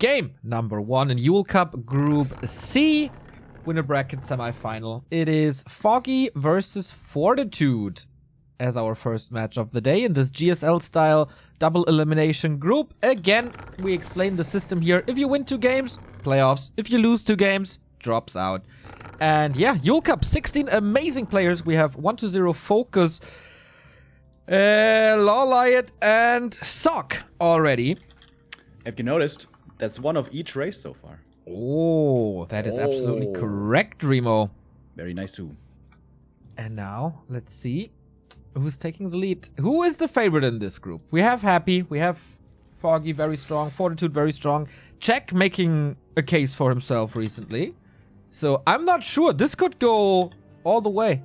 game number 1 in Yule Cup Group C, Winnerbracket semifinal. It is Foggy versus Fortitude as our first match of the day in this GSL-style double elimination group. Again, we explain the system here. If you win 2 games, playoffs. If you lose 2 games, drops out. And yeah, Yule Cup, 16 amazing players. We have 1-0 Focus, Lawliot, and Sock already. Have you noticed? That's one of each race so far. Oh, that is absolutely correct, Remo. Very nice too. And now, let's see who's taking the lead. Who is the favorite in this group? We have Happy, we have Foggy, very strong, Fortitude, very strong. Jack making a case for himself recently. So I'm not sure. This could go all the way.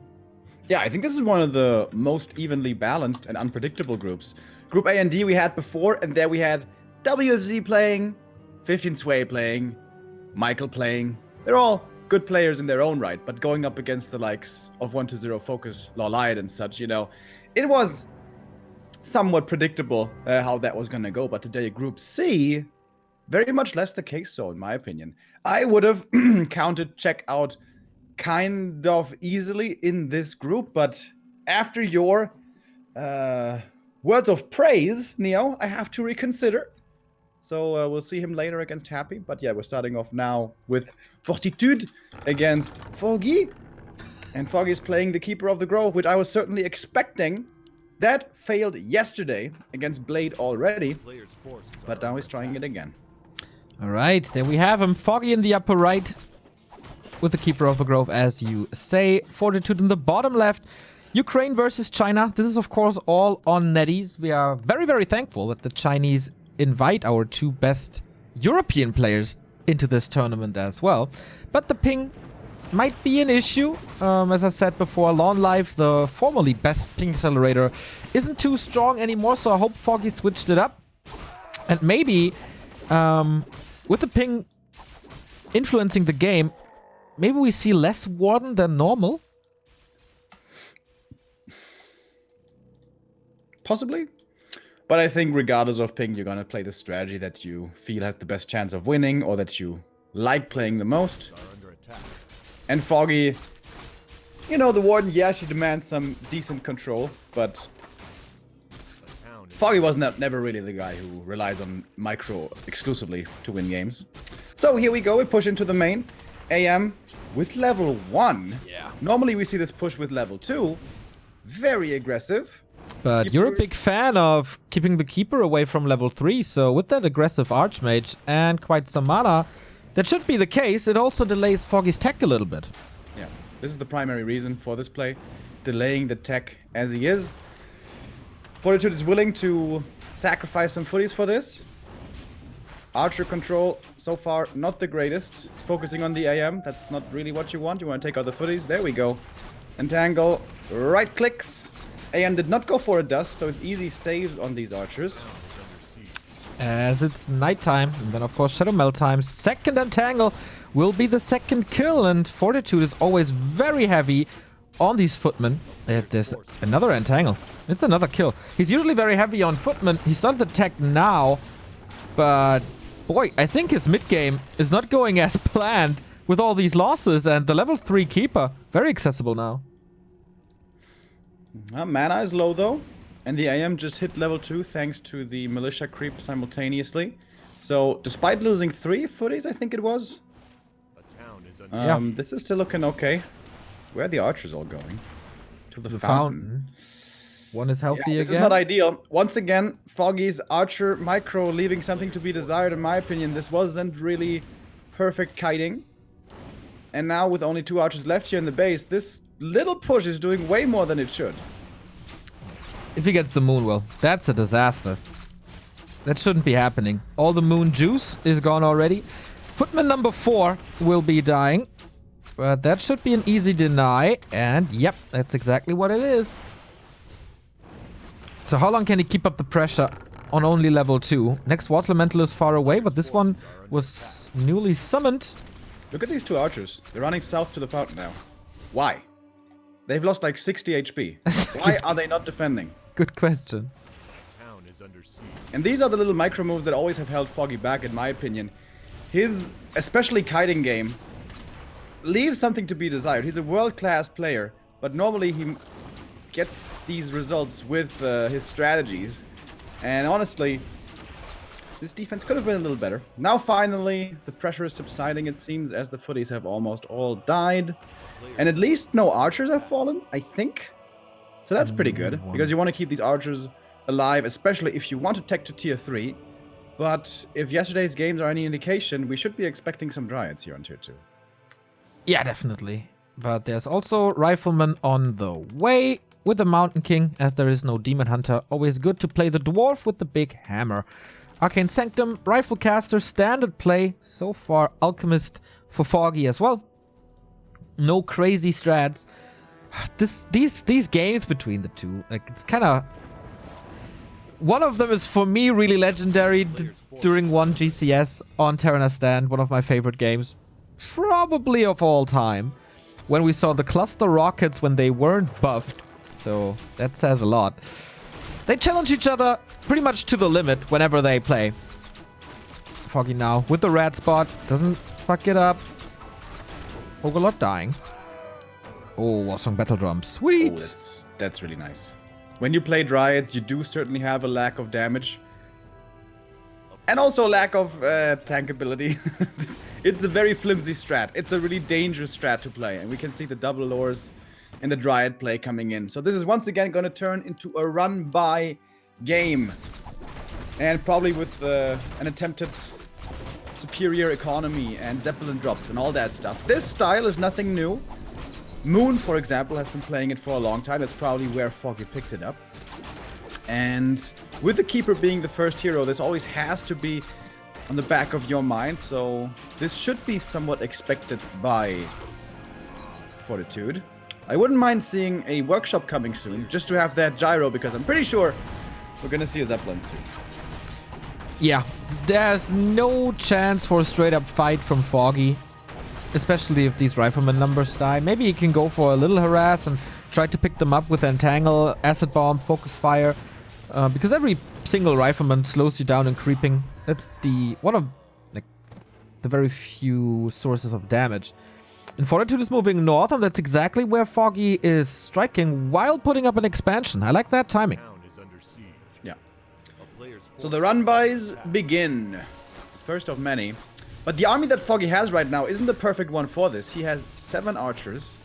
Yeah, I think this is one of the most evenly balanced and unpredictable groups. Group A and D we had before, and there we had WC playing, 15 Sway playing, Michael playing. They're all good players in their own right, but going up against the likes of 1-0 Focus, Lawliot and such, you know, it was somewhat predictable how that was going to go. But today, Group C, very much less the case so, in my opinion. I would have counted check out kind of easily in this group, but after your words of praise, Neo, I have to reconsider. So we'll see him later against Happy. But yeah, we're starting off now with Fortitude against Foggy. And Foggy is playing the Keeper of the Grove, which I was certainly expecting. That failed yesterday against Blade already. But now he's trying it again. All right, there we have him. Foggy in the upper right with the Keeper of the Grove, as you say. Fortitude in the bottom left. Ukraine versus China. This is, of course, all on netties. We are very, very thankful that the Chinese invite our 2 best European players into this tournament as well. But the ping might be an issue. As I said before, Lawn Life, the formerly best ping accelerator, isn't too strong anymore, so I hope Foggy switched it up. And maybe with the ping influencing the game, maybe we see less Warden than normal. Possibly. But I think regardless of ping, you're going to play the strategy that you feel has the best chance of winning or that you like playing the most. And Foggy, you know, the Warden, yeah, she demands some decent control, but Foggy was never really the guy who relies on micro exclusively to win games. So here we go, we push into the main. AM with level 1. Yeah. Normally we see this push with level 2. Very aggressive. But Keeper. you're a big fan of keeping the Keeper away from level 3, so with that aggressive Archmage and quite some mana, that should be the case. It also delays Foggy's tech a little bit. Yeah, this is the primary reason for this play. Delaying the tech as he is. Fortitude is willing to sacrifice some footies for this. Archer control, so far, not the greatest. Focusing on the AM, that's not really what you want. You want to take out the footies. There we go. Entangle, right clicks. AM did not go for a dust, so it's easy saves on these archers. As it's nighttime, and then of course Shadow Melt time. Second Entangle will be the second kill, and Fortitude is always very heavy on these footmen. There's another Entangle. It's another kill. He's usually very heavy on footmen. He started the tech now, but boy, I think his mid-game is not going as planned with all these losses, and the level 3 Keeper, very accessible now. Mana is low though, and the AM just hit level 2 thanks to the militia creep simultaneously. So despite losing 3 footies, I think it was, this is still looking okay. Where are the archers all going? To the fountain. One is healthy again. This is not ideal. Once again, Foggy's archer micro leaving something to be desired, in my opinion. This wasn't really perfect kiting. And now with only 2 archers left here in the base, this little push is doing way more than it should. If he gets the moon, well, that's a disaster. That shouldn't be happening. All the moon juice is gone already. Footman number 4 will be dying. But that should be an easy deny. And yep, that's exactly what it is. So how long can he keep up the pressure on only level 2? Next Water Elemental is far away, but this one was newly summoned. Look at these 2 archers. They're running south to the fountain now. Why? They've lost like 60 HP. Why are they not defending? Good question. And these are the little micro moves that always have held Foggy back, in my opinion. His, especially kiting game, leaves something to be desired. He's a world-class player, but normally he gets these results with his strategies. And honestly, this defense could have been a little better. Now finally, the pressure is subsiding, it seems, as the footies have almost all died. And at least no archers have fallen, I think. So that's pretty good, because you want to keep these archers alive, especially if you want to tech to tier 3. But if yesterday's games are any indication, we should be expecting some dryads here on tier 2. Yeah, definitely. But there's also Rifleman on the way with the Mountain King, as there is no Demon Hunter. Always good to play the Dwarf with the big hammer. Arcane Sanctum, Rifle Caster, standard play. So far, Alchemist for Foggy as well. No crazy strats. These games between the two, like, it's kind of... One of them is, for me, really legendary during one GCS on Terranas Stand. One of my favorite games, probably of all time. When we saw the cluster rockets when they weren't buffed. So that says a lot. They challenge each other pretty much to the limit whenever they play. Foggy now with the red spot. Doesn't fuck it up. Ogolot dying. Oh, Warsong Battle Drum. Sweet. Oh, that's really nice. When you play Dryads, you do certainly have a lack of damage. And also a lack of tankability. It's a very flimsy strat. It's a really dangerous strat to play. And we can see the double lures and the Dryad play coming in. So this is once again going to turn into a run-by game. And probably with an attempted superior economy and Zeppelin drops and all that stuff. This style is nothing new. Moon, for example, has been playing it for a long time. That's probably where Foggy picked it up. And with the Keeper being the first hero, this always has to be on the back of your mind. So this should be somewhat expected by Fortitude. I wouldn't mind seeing a workshop coming soon, just to have that gyro, because I'm pretty sure we're going to see a Zeppelin soon. Yeah, there's no chance for a straight-up fight from Foggy. Especially if these rifleman numbers die. Maybe he can go for a little harass and try to pick them up with Entangle, Acid Bomb, Focus Fire. Because every single rifleman slows you down in creeping. That's one of like the very few sources of damage. And Fortitude is moving north, and that's exactly where Foggy is striking while putting up an expansion. I like that timing. Yeah. So the run-bys begin. First of many. But the army that Foggy has right now isn't the perfect one for this. He has 7 archers.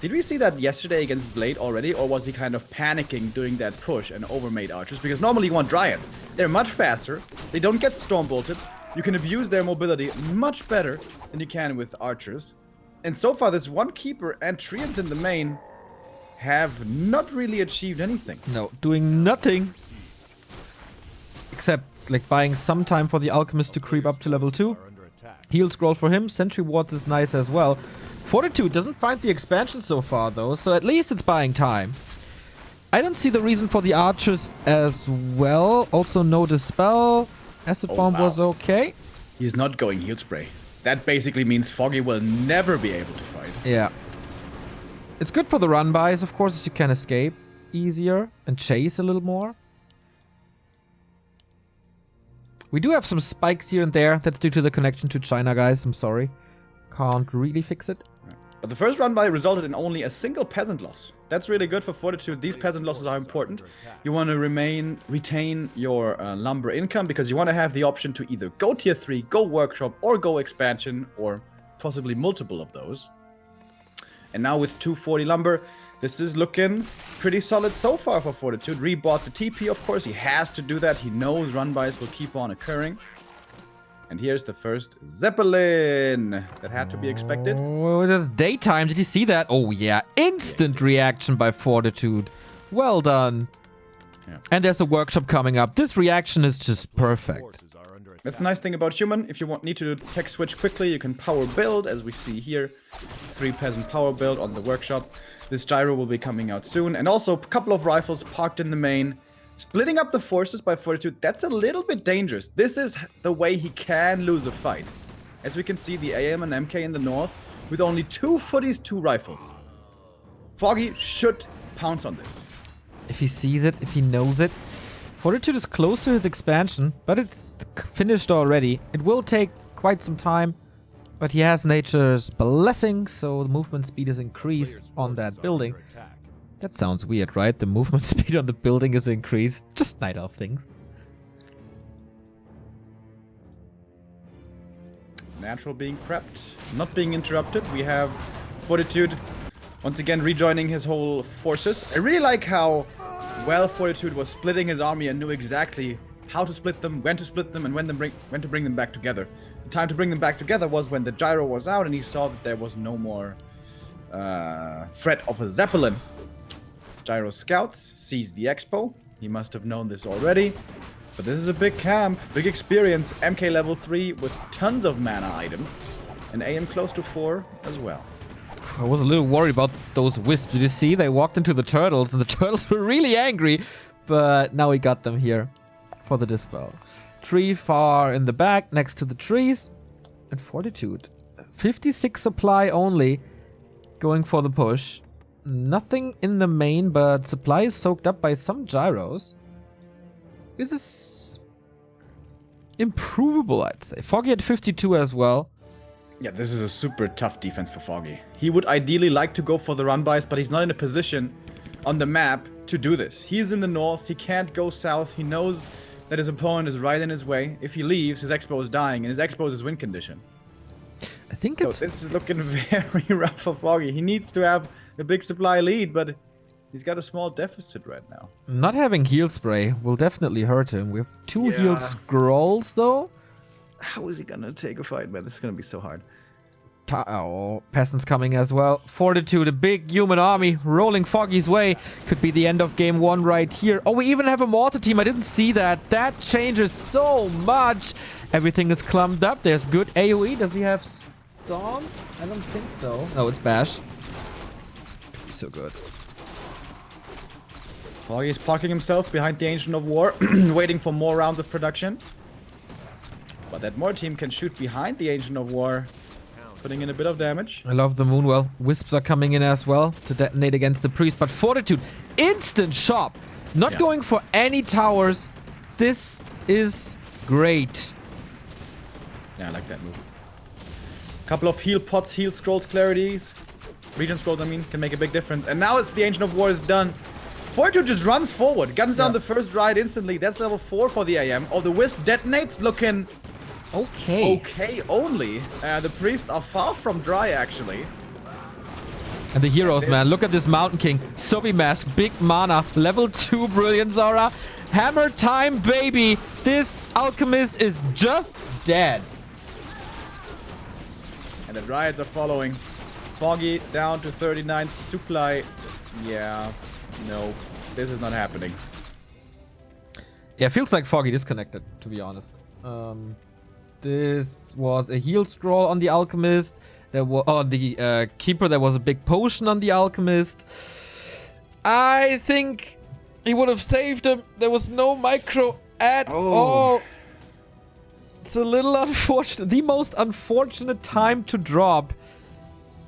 Did we see that yesterday against Blade already? Or was he kind of panicking doing that push and overmade archers? Because normally you want Dryads. They're much faster. They don't get storm bolted. You can abuse their mobility much better than you can with archers. And so far, this one Keeper and Treants in the main have not really achieved anything. No, doing nothing. Except like buying some time for the Alchemist to creep up to level 2. Heal scroll for him. Sentry wards is nice as well. Fortitude doesn't find the expansion so far though, so at least it's buying time. I don't see the reason for the archers as well. Also no Dispel. Acid Bomb was okay. He's not going Heal Spray. That basically means Foggy will never be able to fight. Yeah. It's good for the run-bys, of course, as you can escape easier and chase a little more. We do have some spikes here and there. That's due to the connection to China, guys. I'm sorry. Can't really fix it. But the first run-by resulted in only a single peasant loss. That's really good for Fortitude. These peasant losses are important. You want to retain your lumber income, because you want to have the option to either go tier 3, go workshop, or go expansion, or possibly multiple of those. And now with 240 lumber, this is looking pretty solid so far for Fortitude. Rebought the TP, of course. He has to do that. He knows run-bys will keep on occurring. And here's the first Zeppelin. That had to be expected. Oh, it's daytime. Did you see that? Oh, yeah. Instant reaction by Fortitude. Well done. Yeah. And there's a workshop coming up. This reaction is just perfect. That's the nice thing about Human. If you need to tech switch quickly, you can power build, as we see here. 3 peasant power build on the workshop. This gyro will be coming out soon. And also a couple of rifles parked in the main. Splitting up the forces by Fortitude, that's a little bit dangerous. This is the way he can lose a fight. As we can see, the AM and MK in the north, with only 2 footies, 2 rifles. Foggy should pounce on this. If he sees it, if he knows it. Fortitude is close to his expansion, but it's finished already. It will take quite some time, but he has nature's blessing, so the movement speed is increased on that building. That sounds weird, right? The movement speed on the building is increased. Just Night Elf things. Natural being prepped, not being interrupted. We have Fortitude once again rejoining his whole forces. I really like how well Fortitude was splitting his army and knew exactly how to split them, when to split them, and when to bring them back together. The time to bring them back together was when the gyro was out and he saw that there was no more threat of a Zeppelin. Gyro scouts, sees the expo. He must have known this already. But this is a big camp, big experience. MK level 3 with tons of mana items. And AM close to 4 as well. I was a little worried about those wisps. Did you see? They walked into the turtles and the turtles were really angry. But now we got them here for the dispel. Tree far in the back next to the trees. And Fortitude. 56 supply only. Going for the push. Nothing in the main, but supply is soaked up by some gyros. This is improvable, I'd say. Foggy at 52 as well. Yeah, this is a super tough defense for Foggy. He would ideally like to go for the run bys, but he's not in a position on the map to do this. He's in the north, he can't go south, he knows that his opponent is right in his way. If he leaves, his expo is dying, and his expo is his win condition. I think So it's... this is looking very rough for Foggy. He needs to have a big supply lead, but he's got a small deficit right now. Not having heal spray will definitely hurt him. We have 2 healed scrolls, though. How is he gonna take a fight, man? This is gonna be so hard. Oh, peasants coming as well. Fortitude, a big human army rolling Foggy's way. Could be the end of game 1 right here. Oh, we even have a mortar team. I didn't see that. That changes so much. Everything is clumped up. There's good AoE. Does he have Storm? I don't think so. No, it's Bash. So good. Foggy's parking himself behind the Ancient of War, waiting for more rounds of production. But that more team can shoot behind the Ancient of War, putting in a bit of damage. I love the Moonwell. Wisps are coming in as well to detonate against the Priest. But Fortitude, instant shop. Not going for any towers. This is great. Yeah, I like that move. Couple of heal pots, heal scrolls, clarities. Regen scrolls, I mean, can make a big difference. And now it's the Ancient of War is done. Fortitude just runs forward, guns down the first ride instantly. That's level 4 for the AM. Oh, the Wisp detonates, looking okay only. The priests are far from dry, actually. And the heroes, man. Look at this Mountain King. Sobi Mask, big mana, level 2 Brilliance Aura. Hammer time, baby. This Alchemist is just dead. And the Dryads are following. Foggy down to 39 supply. Yeah, no, this is not happening. Yeah, feels like Foggy disconnected, to be honest. This was a heal scroll on the Alchemist. There was on the Keeper. There was a big potion on the Alchemist. I think he would have saved him. There was no micro at all. It's a little unfortunate. The most unfortunate time to drop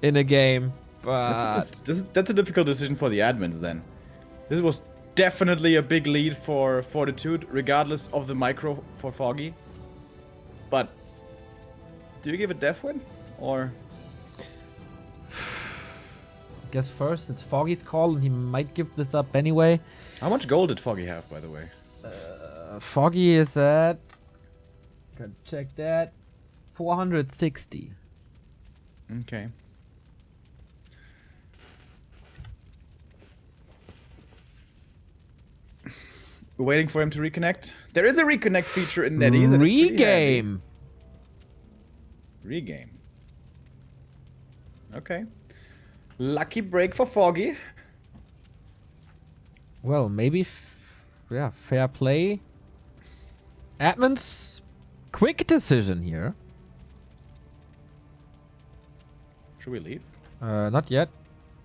in a game. But that's a difficult decision for the admins then. This was definitely a big lead for Fortitude, regardless of the micro for Foggy. But do you give a death win? Or I guess first it's Foggy's call and he might give this up anyway. How much gold did Foggy have, by the way? Foggy is at... Gotta check that. 460. Okay. We're waiting for him to reconnect. There is a reconnect feature in NetEase. Regame. Regame. Okay. Lucky break for Foggy. Well, maybe... yeah, fair play. Admin's quick decision here. Should we leave? Not yet.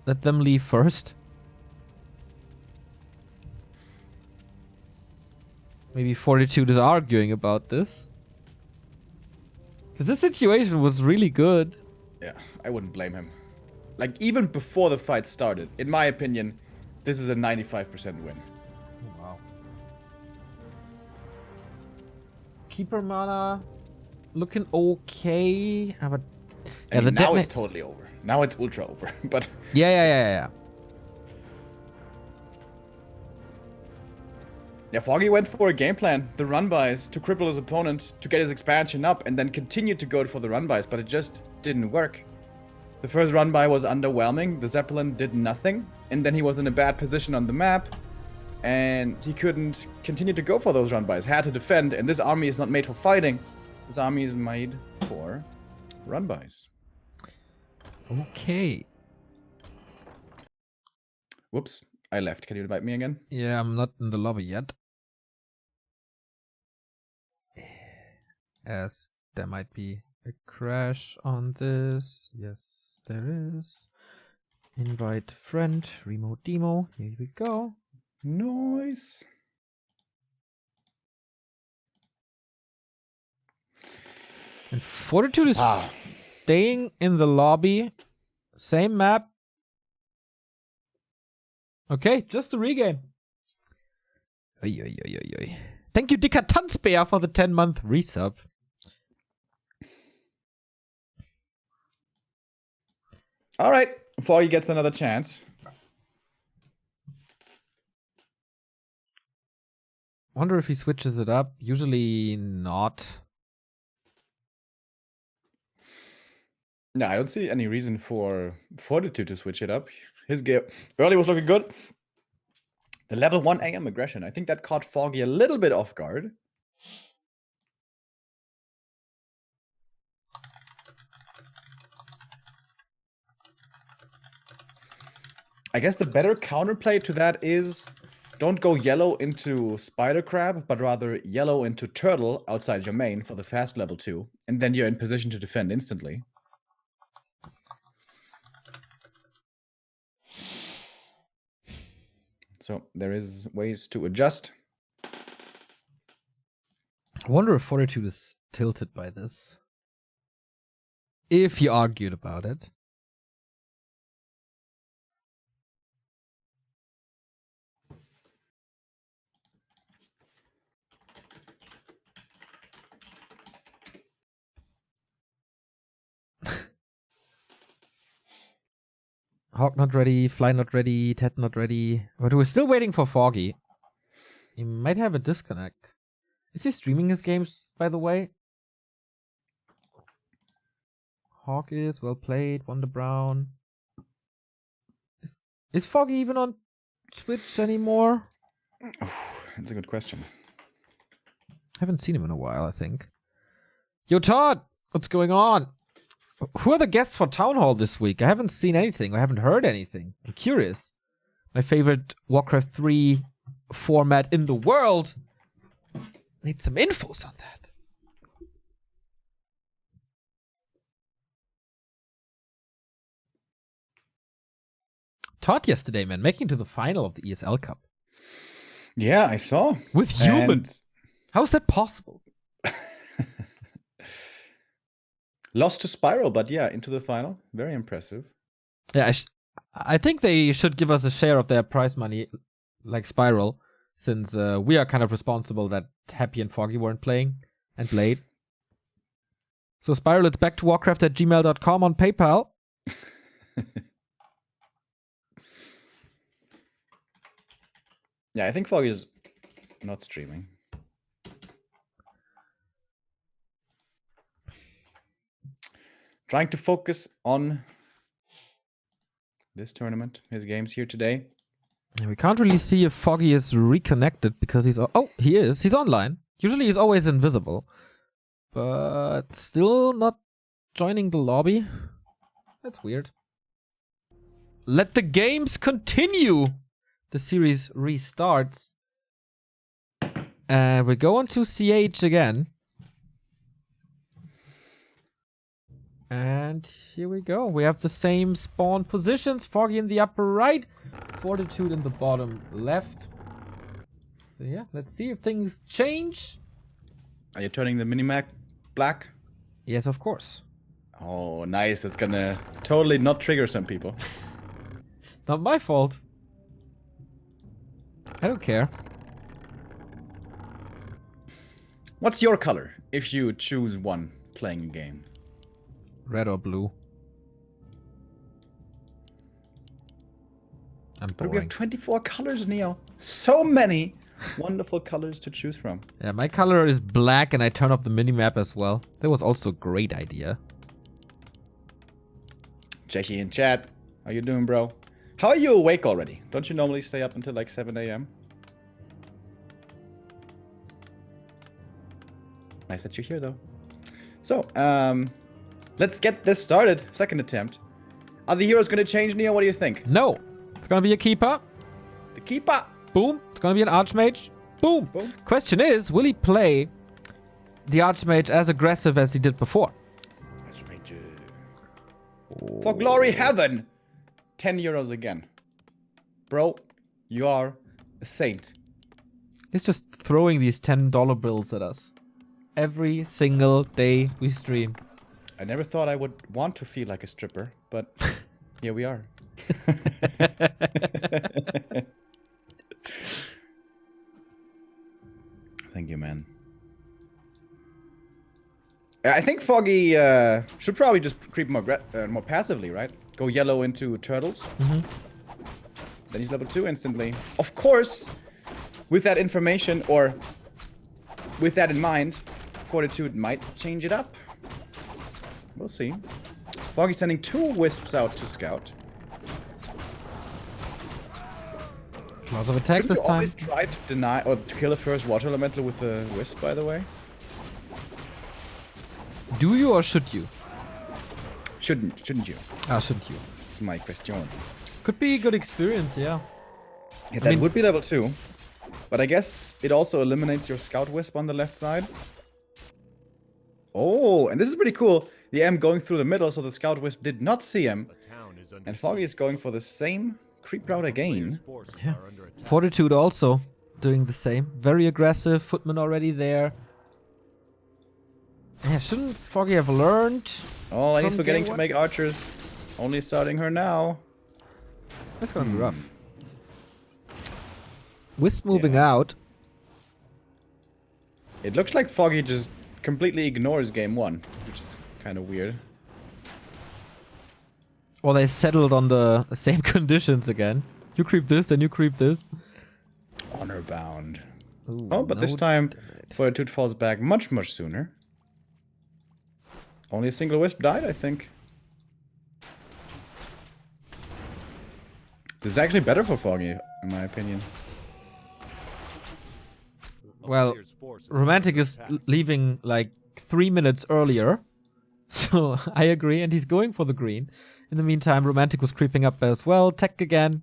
Let them leave first. Maybe Fortitude is arguing about this. Because this situation was really good. Yeah, I wouldn't blame him. Like, even before the fight started, in my opinion, this is a 95% win. Wow. Keeper mana looking okay. But I mean, now it's totally over. Now it's ultra over. But yeah. Yeah, Foggy went for a game plan, the run-bys, to cripple his opponent, to get his expansion up, and then continued to go for the run-bys, but it just didn't work. The first run-by was underwhelming, the Zeppelin did nothing, and then he was in a bad position on the map, and he couldn't continue to go for those run-bys, had to defend, and this army is not made for fighting. This army is made for run-bys. Okay. Whoops, I left. Can you invite me again? Yeah, I'm not in the lobby yet. As there might be a crash on this. Yes, there is. Invite friend, Remo Demo. Here we go. Nice. And Fortitude is staying in the lobby. Same map. Okay, just a regame. Oy, oy, oy, oy, oy. Thank you, Dicker Tanzbär, for the 10-month resub. All right, Foggy gets another chance. Wonder if he switches it up. Usually not. No, I don't see any reason for Fortitude to switch it up. His game early was looking good. The level 1 AM aggression, I think that caught Foggy a little bit off guard. I guess the better counterplay to that is don't go yellow into Spider Crab, but rather yellow into Turtle outside your main for the fast level 2, and then you're in position to defend instantly. So there is ways to adjust. I wonder if Fortitude is tilted by this. If you argued about it. Hawk not ready, Fly not ready, Ted not ready. But we're still waiting for Foggy. He might have a disconnect. Is he streaming his games, by the way? Hawk is well played, Wonder Brown. Is Foggy even on Twitch anymore? That's a good question. Haven't seen him in a while, I think. Yo, Todd! What's going on? Who are the guests for Town Hall this week? I haven't seen anything. I haven't heard anything. I'm curious. My favorite Warcraft 3 format in the world. Need some infos on that. Todd yesterday, man, making to the final of the ESL Cup. Yeah, I saw. With humans. How is that possible? Lost to Spiral, but yeah, into the final. Very impressive. Yeah, I think they should give us a share of their prize money, like Spiral, since we are kind of responsible that Happy and Foggy weren't playing and played. So Spiral, it's back to warcraft@gmail.com on PayPal. Yeah, I think Foggy is not streaming. Trying to focus on this tournament, his games here today. Yeah, we can't really see if Foggy is reconnected because he's... Oh, he is. He's online. Usually he's always invisible. But still not joining the lobby. That's weird. Let the games continue! The series restarts. And we go on to CH again. And here we go. We have the same spawn positions. Foggy in the upper right. Fortitude in the bottom left. So yeah, let's see if things change. Are you turning the minimap black? Yes, of course. Oh, nice. It's gonna totally not trigger some people. Not my fault. I don't care. What's your color if you choose one playing a game? Red or blue? I'm But we have boring. 24 colors, Neo. So many wonderful colors to choose from. Yeah, my color is black and I turn up the minimap as well. That was also a great idea. Jackie in chat. How you doing, bro? How are you awake already? Don't you normally stay up until like 7 a.m.? Nice that you're here, though. So, let's get this started. Second attempt. Are the heroes going to change, Neo? What do you think? No! It's gonna be a keeper. The keeper. Boom. It's gonna be an archmage. Boom. Boom. Question is, will he play the archmage as aggressive as he did before? For glory heaven. 10 euros again. Bro, you are a saint. He's just throwing these $10 bills at us. Every single day we stream. I never thought I would want to feel like a stripper, but here we are. Thank you, man. I think Foggy should probably just creep more passively, right? Go yellow into turtles. Mm-hmm. Then he's level 2 instantly. Of course, with that information, or with that in mind, Fortitude might change it up. We'll see. Foggy sending 2 wisps out to scout. Lots of attack Couldn't this you time. always try to deny or to kill the first water elemental with the wisp, by the way? Do you or should you? Shouldn't you? Ah, shouldn't you? That's my question. Could be a good experience, yeah. Yeah, that would be level 2. But I guess it also eliminates your scout wisp on the left side. Oh, and this is pretty cool. The M going through the middle, so the scout wisp did not see him. And Foggy is going for the same creep route again. Yeah. Fortitude also doing the same. Very aggressive. Footman already there. Yeah, shouldn't Foggy have learned? Oh, and he's from forgetting game to one? make archers. Only starting her now. That's gonna be rough. Wisp moving out. It looks like Foggy just completely ignores game 1, which is kind of weird. Or they settled on the same conditions again. You creep this, then you creep this. Honor bound. Ooh, Oh, but this no time damage. Fortitude falls back much sooner. Only a single wisp died, I think. This is actually better for Foggy, in my opinion. Well, Romantic is leaving like 3 minutes earlier. So I agree, and he's going for the green. In the meantime, Romantic was creeping up as well. Tech again.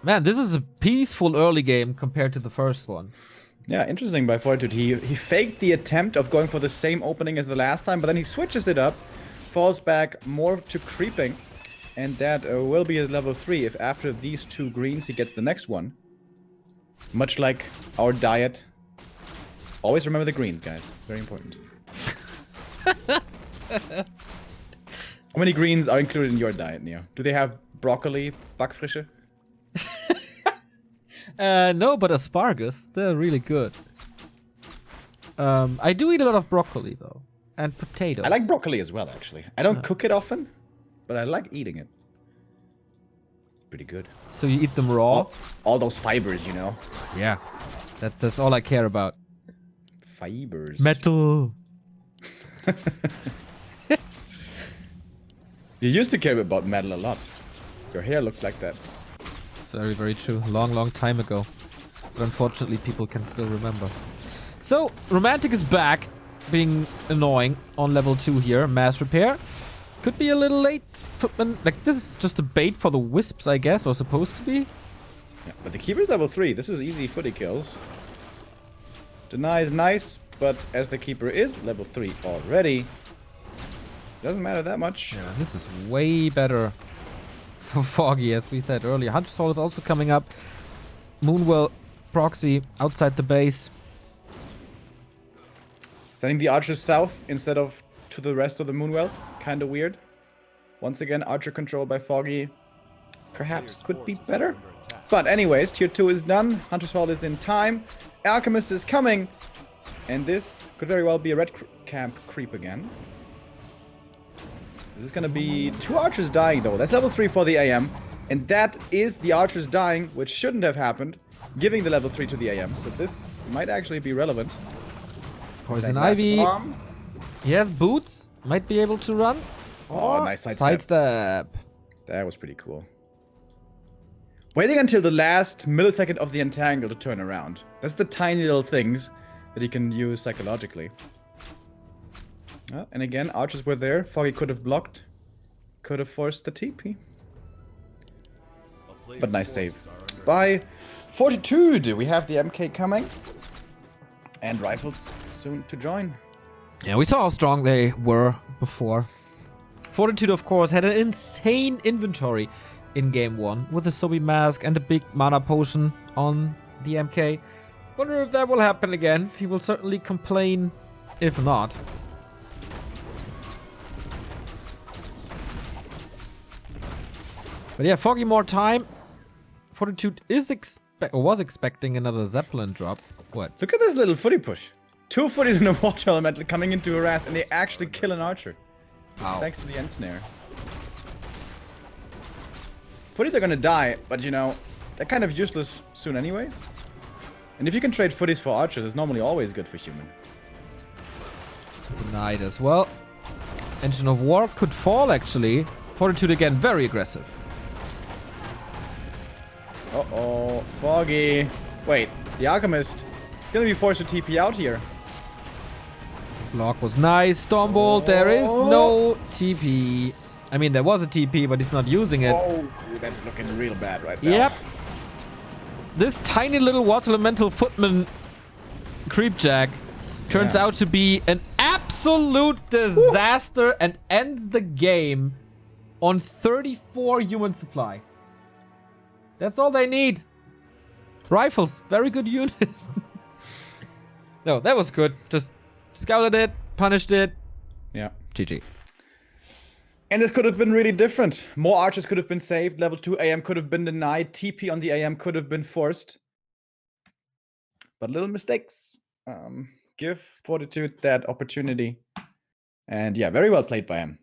Man, this is a peaceful early game compared to the first one. Yeah, interesting by Fortitude. He faked the attempt of going for the same opening as the last time, but then he switches it up, falls back more to creeping, and that will be his level 3 if after these 2 greens he gets the next one. Much like our diet. Always remember the greens, guys. Very important. How many greens are included in your diet, Neo? Do they have broccoli, backfrische? No, but asparagus, they're really good. I do eat a lot of broccoli though, and potatoes. I like broccoli as well, actually. I don't cook it often, but I like eating it. Pretty good. So you eat them raw? All those fibers, you know. Yeah, that's all I care about. Fibers. Metal. You used to care about metal a lot. Your hair looked like that. Very, very true. Long time ago. But unfortunately, people can still remember. So, Romantic is back, being annoying on level 2 here. Mass repair. Could be a little late. Footman, like, this is just a bait for the wisps, I guess, or supposed to be. Yeah, but the keeper's level 3. This is easy footy kills. Deny is nice, but as the keeper is level 3 already, doesn't matter that much. Yeah, this is way better for Foggy, as we said earlier. Hunter Soul is also coming up. Moonwell proxy outside the base. Sending the archers south instead of to the rest of the Moonwells. Kind of weird. Once again, archer control by Foggy perhaps could be better. But anyways, tier 2 is done. Hunter's Hall is in time. Alchemist is coming. And this could very well be a red camp creep again. This is going to be 2 archers dying, though. That's level 3 for the AM. And that is the archers dying, which shouldn't have happened, giving the level 3 to the AM. So this might actually be relevant. Poison Ivy. He has boots. Might be able to run. Oh, nice sidestep. Sidestep. That was pretty cool. Waiting until the last millisecond of the entangle to turn around. That's the tiny little things that he can use psychologically. And again, archers were there. Foggy could have blocked. Could have forced the TP. But nice save. By Fortitude, we have the MK coming. And rifles soon to join. Yeah, we saw how strong they were before. Fortitude, of course, had an insane inventory in game 1 with a Sobi mask and a big mana potion on the MK. Wonder if that will happen again. He will certainly complain if not. But yeah, Foggy more time. Fortitude is was expecting another Zeppelin drop. What? Look at this little footy push. 2 footies in a water elemental coming into harass, and they actually kill an archer. Ow. Thanks to the end snare. Footies are gonna die, but you know, they're kind of useless soon anyways. And if you can trade footies for archers, it's normally always good for human. Denied as well. Engine of War could fall actually. Fortitude again, very aggressive. Uh-oh, Foggy. Wait, the Alchemist is gonna be forced to TP out here. Block was nice. Stormbolt, there is no TP. I mean, there was a TP, but he's not using it. Oh, that's looking real bad right now. Yep. This tiny little water elemental footman creepjack turns out to be an absolute disaster and ends the game on 34 human supply. That's all they need. Rifles, very good unit. No, that was good. Just scouted it, punished it. Yeah. GG. And this could have been really different. More archers could have been saved. Level 2 AM could have been denied. TP on the AM could have been forced. But little mistakes. Give Fortitude that opportunity. And yeah, very well played by him.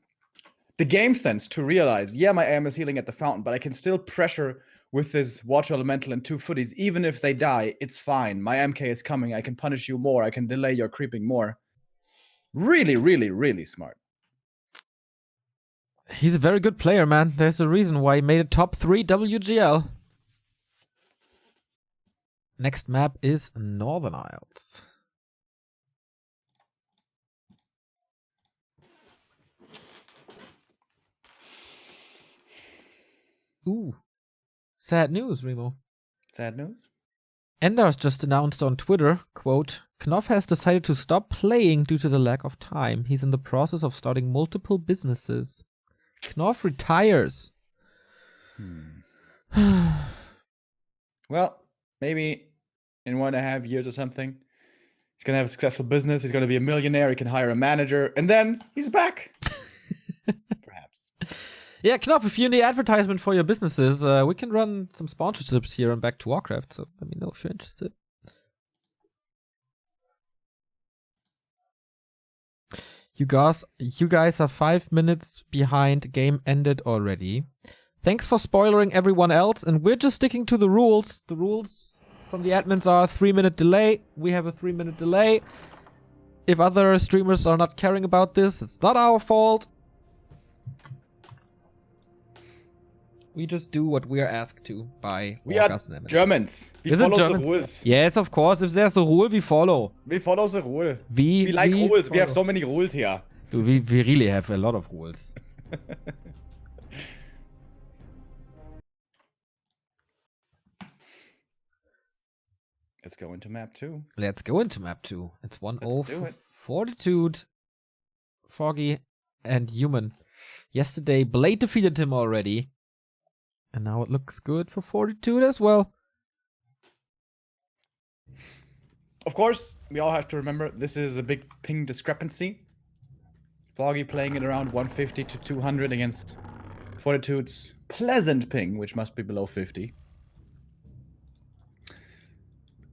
The game sense to realize, yeah, my AM is healing at the fountain, but I can still pressure with this water elemental and 2 footies. Even if they die, it's fine. My MK is coming. I can punish you more. I can delay your creeping more. Really, really, really smart. He's a very good player, man. There's a reason why he made a top 3 WGL. Next map is Northern Isles. Ooh. Sad news, Remo. Sad news? Enders just announced on Twitter, quote, Knopf has decided to stop playing due to the lack of time. He's in the process of starting multiple businesses. Knopf retires. Well, maybe in 1.5 years or something, he's going to have a successful business. He's going to be a millionaire. He can hire a manager. And then he's back. Perhaps. Yeah, Knopf, if you need advertisement for your businesses, we can run some sponsorships here on Back to Warcraft. So let me know if you're interested. You guys are 5 minutes behind. Game ended already. Thanks for spoilering everyone else, and we're just sticking to the rules. The rules from the admins are 3-minute delay. We have a 3-minute delay. If other streamers are not caring about this, it's not our fault. We just do what we are asked to by We are Germans. We follow the rules. Yes, of course. If there's a rule, we follow. We follow the rule. We like rules. Follow. We have so many rules here. Dude, we really have a lot of rules. Let's go into map 2. Let's go into map 2. It's 1-0 Fortitude, Foggy, and Human. Yesterday, Blade defeated him already. And now it looks good for Fortitude as well. Of course, we all have to remember this is a big ping discrepancy. Foggy playing it around 150 to 200 against Fortitude's pleasant ping, which must be below 50.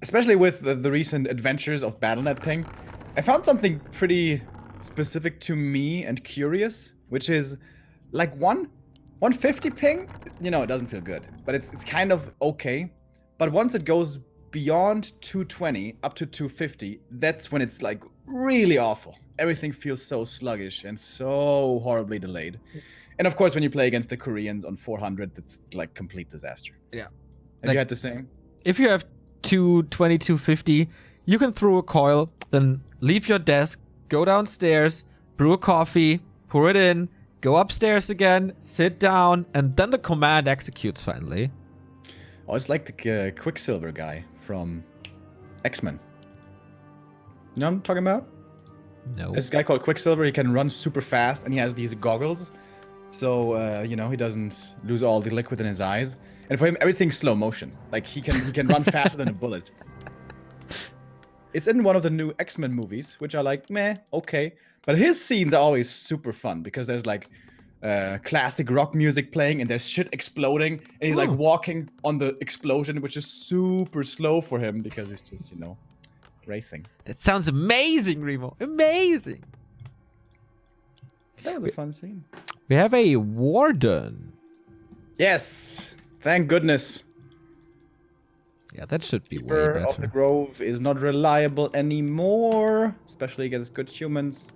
especially with the recent adventures of BattleNet ping, I found something pretty specific to me and curious, which is like 150 ping. You know, it doesn't feel good, but it's kind of okay. But once it goes beyond 220 up to 250, that's when it's like really awful. Everything feels so sluggish and so horribly delayed. And of course, when you play against the Koreans on 400, it's like complete disaster. Yeah. Have you had the same? If you have 220, 250, you can throw a coil, then leave your desk, go downstairs, brew a coffee, pour it in, go upstairs again, sit down, and then the command executes finally. Oh, it's like the Quicksilver guy from X-Men. You know what I'm talking about? No. This guy called Quicksilver, he can run super fast, and he has these goggles. So, you know, he doesn't lose all the liquid in his eyes. And for him, everything's slow motion. Like, he can run faster than a bullet. It's in one of the new X-Men movies, which are like, meh, okay. But his scenes are always super fun, because there's like classic rock music playing, and there's shit exploding, and he's like walking on the explosion, which is super slow for him, because he's just, you know, racing. That sounds amazing, Remo. Amazing. That was a fun scene. We have a Warden. Yes! Thank goodness. Yeah, that should be way Keeper better. of the Grove is not reliable anymore, especially against good humans.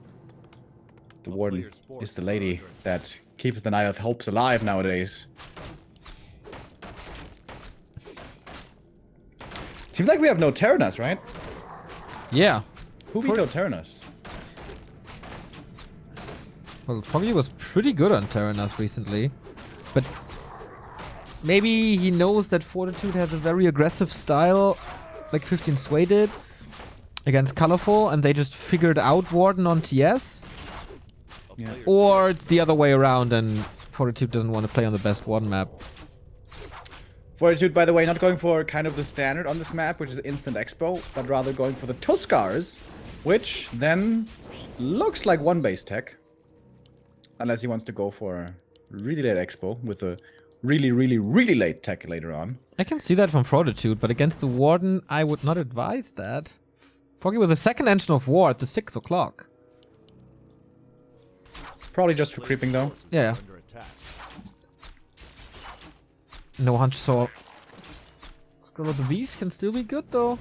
The Warden is the lady that keeps the Night of Hopes alive nowadays. Seems like we have no Terranas, right? Yeah. Who beat no Terranas? Well, Foggy was pretty good on Terranas recently, but maybe he knows that Fortitude has a very aggressive style, like 15 Sway did, against Colorful, and they just figured out Warden on TS. Yeah. Or it's the other way around, and Fortitude doesn't want to play on the best Warden map. Fortitude, by the way, not going for kind of the standard on this map, which is Instant Expo, but rather going for the Tuskars, which then looks like one base tech. Unless he wants to go for a really late Expo with a really, really, really late tech later on. I can see that from Fortitude, but against the Warden, I would not advise that. Foggy with a second engine of war at the 6 o'clock. Probably just for creeping, though. Yeah. No Hunch Saw. Scroll of the Beast can still be good, though.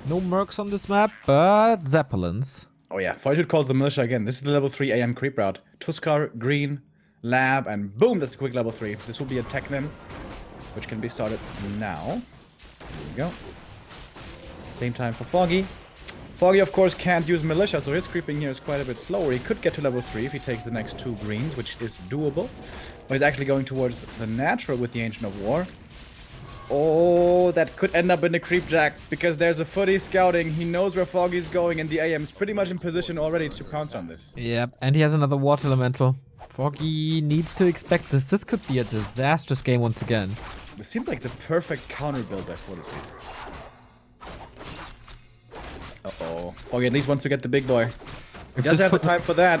No mercs on this map, but Zeppelins. Oh yeah, Fortitude calls the militia again. This is the level 3 AM creep route. Tuskar, Green, Lab, and boom, that's a quick level 3. This will be a tech then, which can be started now. There we go. Same time for Foggy. Foggy, of course, can't use militia, so his creeping here is quite a bit slower. He could get to level 3 if he takes the next 2 greens, which is doable. But he's actually going towards the natural with the Ancient of War. Oh, that could end up in the creep jack, because there's a footy scouting. He knows where Foggy's going, and the AM's pretty much in position already to pounce on this. Yep, and he has another Water Elemental. Foggy needs to expect this. This could be a disastrous game once again. This seems like the perfect counter build by Fortitude. Uh-oh. Foggy at least wants to get the big boy. He does have the time for that,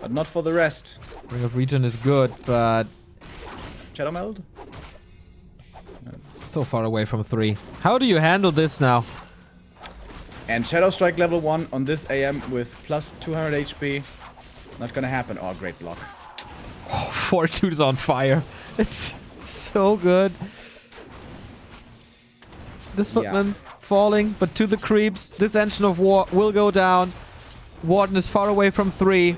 but not for the rest. Ring of Region is good, but Shadow Meld? so far away from 3. How do you handle this now? And Shadow Strike level 1 on this AM with plus 200 HP. Not gonna happen. Oh, great block. Oh, Fortitude is on fire. It's so good. This footman falling, but to the creeps. This Engine of War will go down. Warden is far away from 3.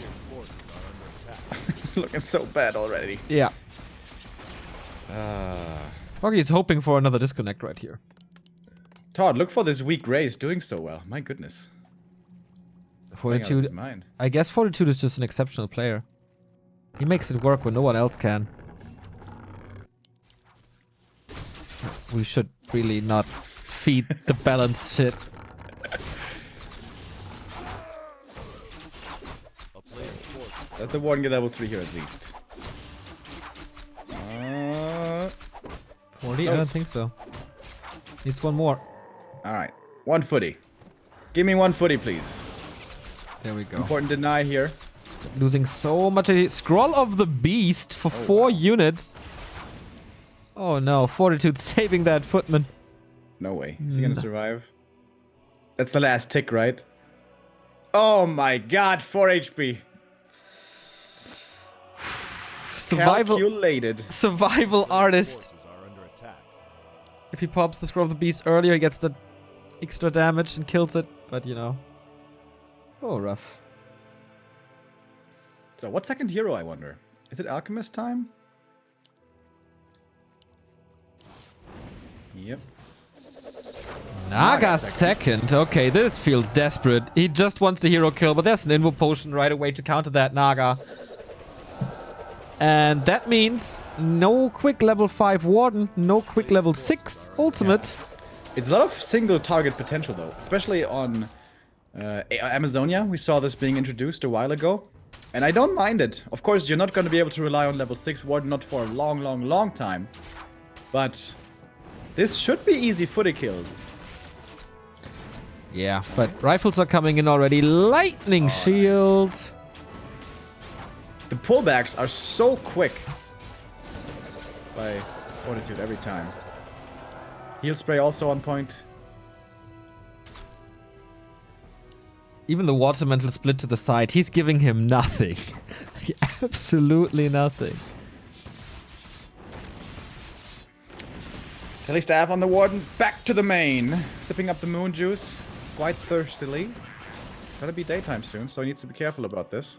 It's looking so bad already. Yeah. Foggy is hoping for another disconnect right here. Todd, look for this weak race doing so well. My goodness. Fortitude. I guess Fortitude is just an exceptional player. He makes it work when no one else can. We should really not feed the balance shit. Does the Warden get level 3 here at least? 40? I don't think so. Needs one more. Alright. 1 footy. Give me 1 footy, please. There we go. Important deny here. Losing so much. Scroll of the Beast for 4 units. Oh no, Fortitude saving that footman. No way. Is he gonna survive? That's the last tick, right? Oh my god, 4 HP. Survival artist. If he pops the Scroll of the Beast earlier, he gets the extra damage and kills it. But, you know. Oh, rough. So, what second hero, I wonder? Is it Alchemist time? Yep. Naga second. Okay, this feels desperate. He just wants the hero kill, but there's an Invo Potion right away to counter that Naga. And that means no quick level 5 Warden, no quick level 6 Ultimate. Yeah. It's a lot of single target potential though, especially on Amazonia. We saw this being introduced a while ago. And I don't mind it. Of course, you're not going to be able to rely on level 6 Warden, not for a long time. But this should be easy footy kills. Yeah, but rifles are coming in already. Lightning Shield. Nice. The pullbacks are so quick by Fortitude every time. Heal spray also on point. Even the water mantle split to the side. He's giving him nothing. Absolutely nothing. Telestaff on the Warden. Back to the main. Sipping up the moon juice. Quite thirstily. Gotta be daytime soon, so he needs to be careful about this.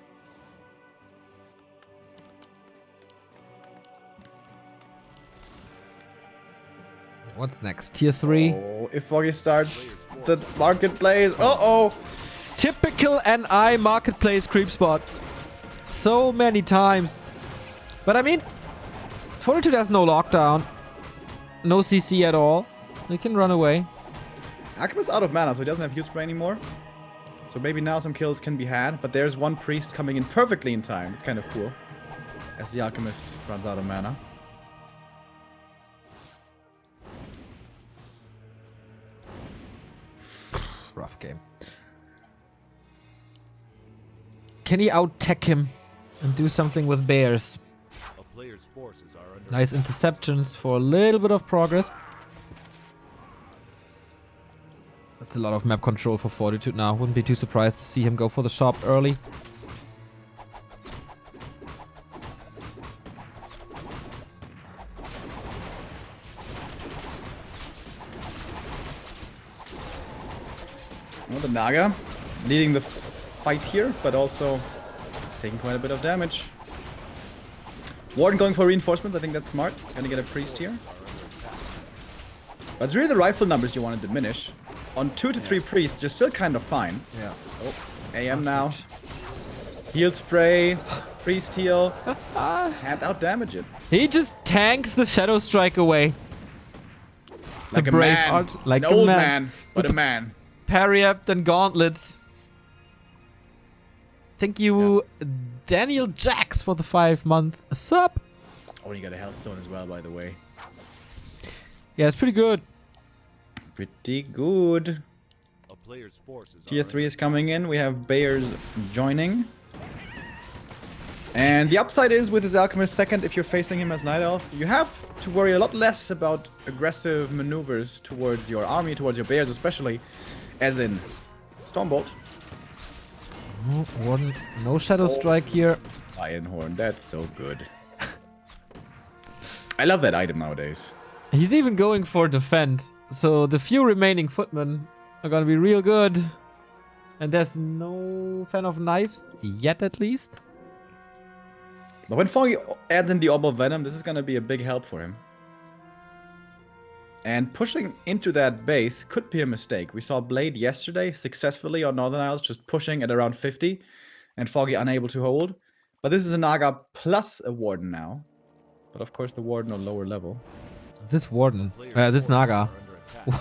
What's next? Tier 3? Oh, if Foggy starts the marketplace. Uh-oh! Typical NI marketplace creep spot. So many times. But I mean, Fortitude has no lockdown. No CC at all. He can run away. Alchemist out of mana, so he doesn't have heal spray anymore. So maybe now some kills can be had. But there's one priest coming in perfectly in time. It's kind of cool. As the Alchemist runs out of mana. Rough game. Can he out-tech him and do something with bears? Nice interceptions for a little bit of progress. That's a lot of map control for Fortitude now. Wouldn't be too surprised to see him go for the shop early. Well, the Naga leading the fight here, but also taking quite a bit of damage. Warden going for reinforcements, I think that's smart. Gonna get a priest here. But it's really the rifle numbers you want to diminish. On 2 to 3 priests, you're still kind of fine. Yeah. Oh, AM now. Heal spray, priest heal. Can't out damage it. He just tanks the Shadow Strike away. Like the a brave man. art, like an a old man, man, but a man. Parry up and gauntlets. Thank you, Daniel Jax, for the 5-month sub. Oh, you got a Hellstone as well, by the way. Yeah, it's pretty good. Pretty good. Tier 3 is coming in. We have Bears joining. And the upside is with his Alchemist second, if you're facing him as Night Elf, you have to worry a lot less about aggressive maneuvers towards your army, towards your Bears especially, as in Stormbolt. Oh, Warden, no Shadow Strike here. Ironhorn, that's so good. I love that item nowadays. He's even going for defend. So the few remaining footmen are gonna be real good. And there's no fan of knives yet, at least. But when Foggy adds in the Orb of Venom, this is gonna be a big help for him. And pushing into that base could be a mistake. We saw Blade yesterday successfully on Northern Isles, just pushing at around 50, and Foggy unable to hold. But this is a Naga plus a Warden now. But of course the Warden on lower level. This Warden, this Naga.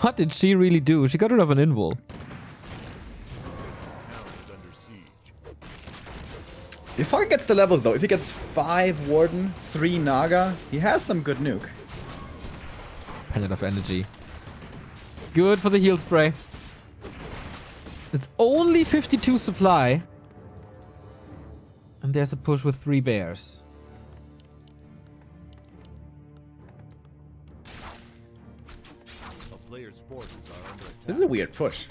What did she really do? She got rid of an invul. If Foggy gets the levels though, if he gets 5 Warden, 3 Naga, he has some good nuke. Pendant of energy. Good for the heal spray. It's only 52 supply. And there's a push with 3 bears. This is a weird push.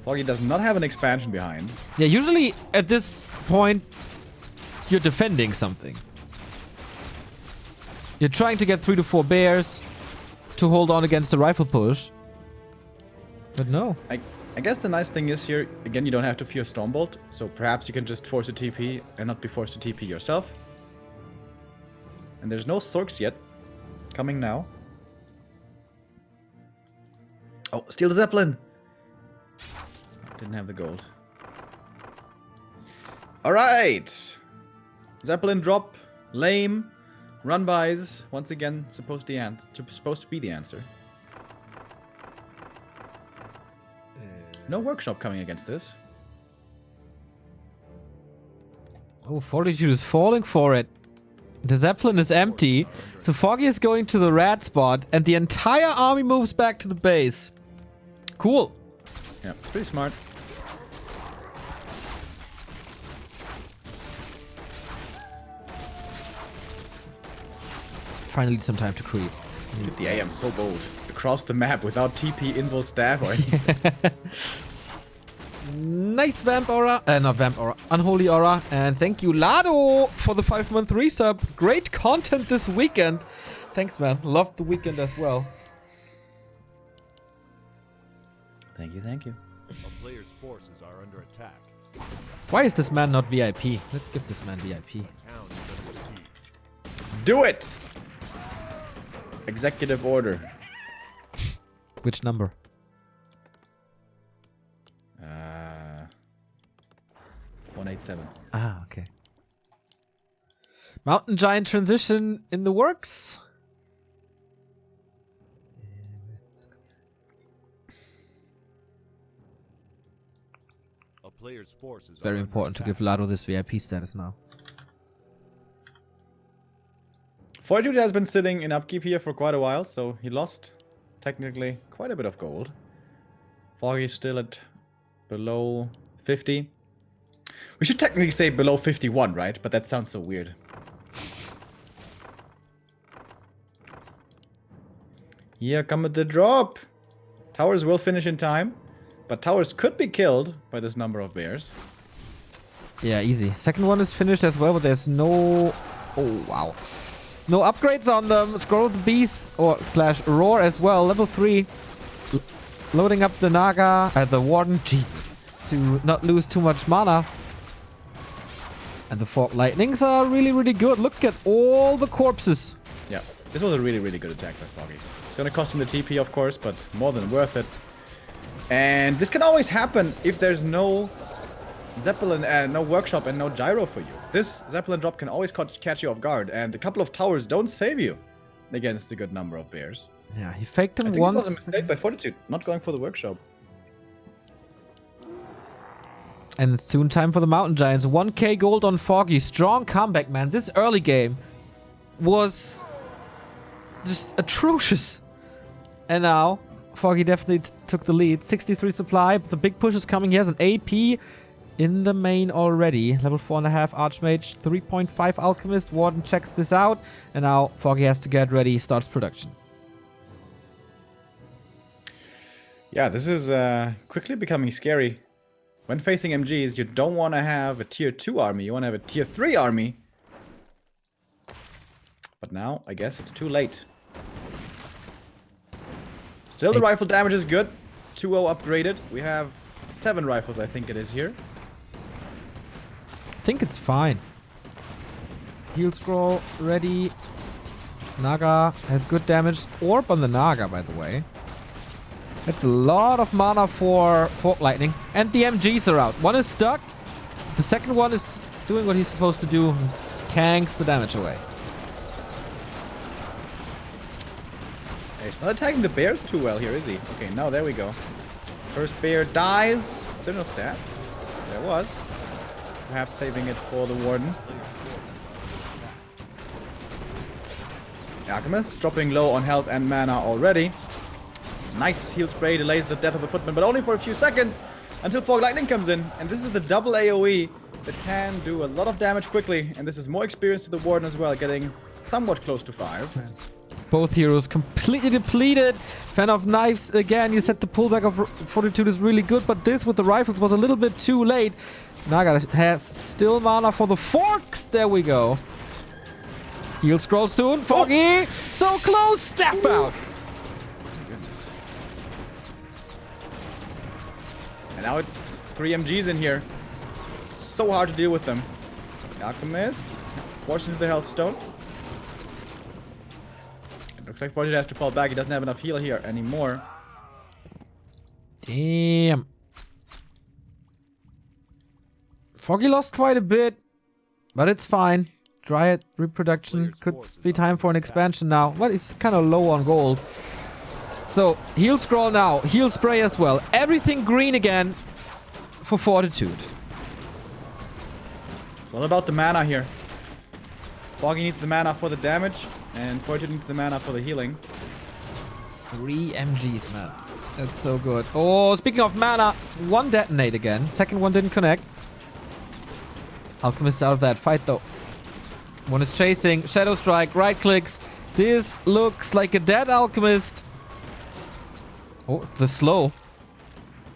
Foggy does not have an expansion behind. Yeah, usually at this point, you're defending something. You're trying to get 3 to 4 bears to hold on against a rifle push. But no. I guess the nice thing is here, again, you don't have to fear Stormbolt, so perhaps you can just force a TP and not be forced to TP yourself. And there's no Sorks yet. Coming now. Oh, steal the Zeppelin! Didn't have the gold. Alright! Zeppelin drop, lame, run-bys, once again, supposed to be the answer. No workshop coming against this. Oh, Fortitude is falling for it. The Zeppelin is empty, so Foggy is going to the red spot, and the entire army moves back to the base. Cool. Yeah, it's pretty smart. Finally some time to creep. Look at the AM, so bold. Across the map without TP, invul staff or anything. Nice Vamp Aura. Not Vamp Aura. Unholy Aura. And thank you, Lado, for the 5-month resub. Great content this weekend. Thanks, man. Loved the weekend as well. Thank you, thank you. A player's forces are under attack. Why is this man not VIP? Let's give this man VIP. Town is under siege. Do it! Executive order. Which number? 187. Ah, okay. Mountain Giant transition in the works. A player's forces Very are important to under give Lado this VIP status now. Fortitude has been sitting in upkeep here for quite a while, so he lost, technically, quite a bit of gold. Foggy still at below 50. We should technically say below 51, right? But that sounds so weird. Here come the drop. Towers will finish in time, but towers could be killed by this number of bears. Yeah, easy. Second one is finished as well, but there's no... Oh, wow. No upgrades on them. Scroll the Beast or / Roar as well. Level 3. Loading up the Naga, the Warden. Jesus. To not lose too much mana. And the Fog Lightnings are really, really good. Look at all the corpses. Yeah, this was a really, really good attack by Foggy. It's gonna cost him the TP, of course, but more than worth it. And this can always happen if there's no Zeppelin and no workshop and no gyro for you. This Zeppelin drop can always catch you off guard, and a couple of towers don't save you against a good number of bears. Yeah, he faked him I think once. it was a mistake by Fortitude, not going for the workshop. And it's soon time for the Mountain Giants. 1k gold on Foggy. Strong comeback, man. This early game was just atrocious. And now, Foggy definitely took the lead. 63 supply, but the big push is coming. He has an AP in the main already. Level 4.5 Archmage, 3.5 Alchemist. Warden checks this out. And now Foggy has to get ready. Starts production. Yeah, this is quickly becoming scary. When facing MGs, you don't want to have a tier 2 army. You want to have a tier 3 army. But now, I guess it's too late. Still, the rifle damage is good. 2-0 upgraded. We have 7 rifles, I think it is here. I think it's fine. Heal scroll ready. Naga has good damage. Orb on the Naga, by the way. That's a lot of mana for Fog Lightning. And the MGs are out. One is stuck. The second one is doing what he's supposed to do. Tanks the damage away. He's not attacking the bears too well here, is he? Okay, now there we go. First bear dies. Is there no staff? There was. Perhaps saving it for the Warden. Alchemist dropping low on health and mana already. Nice heal spray delays the death of the footman, but only for a few seconds until Fog Lightning comes in. And this is the double AoE that can do a lot of damage quickly. And this is more experience to the Warden as well, getting somewhat close to 5. Both heroes completely depleted. Fan of Knives again. You said the pullback of Fortitude is really good, but this with the rifles was a little bit too late. Naga has still mana for the forks. There we go. He'll scroll soon. Foggy! So close! Staff out! And now it's 3 MGs in here. So hard to deal with them. Alchemist. Forced into the health stone. It looks like Fortitude has to fall back. He doesn't have enough heal here anymore. Damn. Foggy lost quite a bit, but it's fine. Dryad reproduction could be time for an expansion now. Well, it's kind of low on gold. So, heal scroll now. Heal spray as well. Everything green again for Fortitude. It's all about the mana here. Foggy needs the mana for the damage, and Fortitude needs the mana for the healing. 3 MGs, man. That's so good. Oh, speaking of mana, one detonate again. Second one didn't connect. Alchemist out of that fight, though. One is chasing. Shadow Strike, right clicks. This looks like a dead Alchemist. Oh, the slow.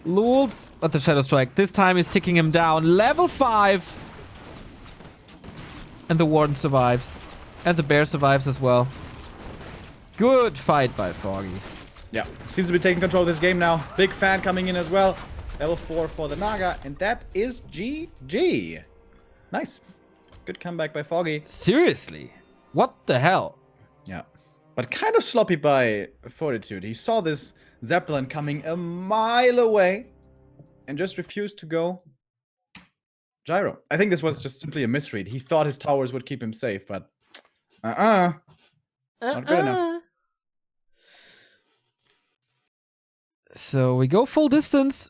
Lulz at the Shadow Strike. This time is ticking him down. Level 5. And the Warden survives. And the Bear survives as well. Good fight by Foggy. Yeah, seems to be taking control of this game now. Big fan coming in as well. Level 4 for the Naga, and that is GG. Nice. Good comeback by Foggy. Seriously? What the hell? Yeah. But kind of sloppy by Fortitude. He saw this Zeppelin coming a mile away and just refused to go gyro. I think this was just simply a misread. He thought his towers would keep him safe, but not good enough. So we go full distance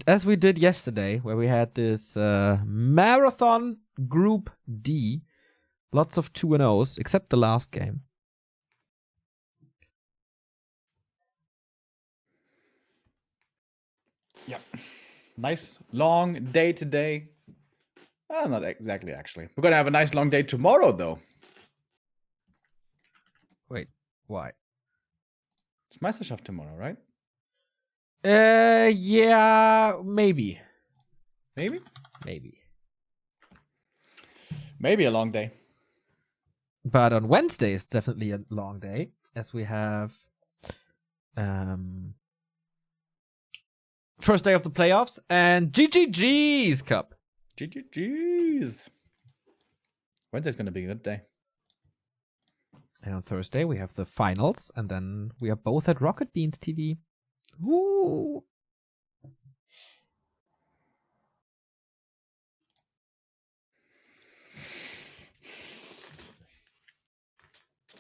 as we did yesterday, where we had this marathon group D. Lots of 2-0s, except the last game. Yeah. Nice long day today. Well, not exactly, actually. We're going to have a nice long day tomorrow, though. Wait, why? It's Meisterschaft tomorrow, right? Yeah, maybe. Maybe? Maybe. Maybe a long day. But on Wednesday is definitely a long day, as we have first day of the playoffs and GGG's Cup. GGG's. Wednesday's going to be a good day. And on Thursday we have the finals, and then we are both at Rocket Beans TV. Woo!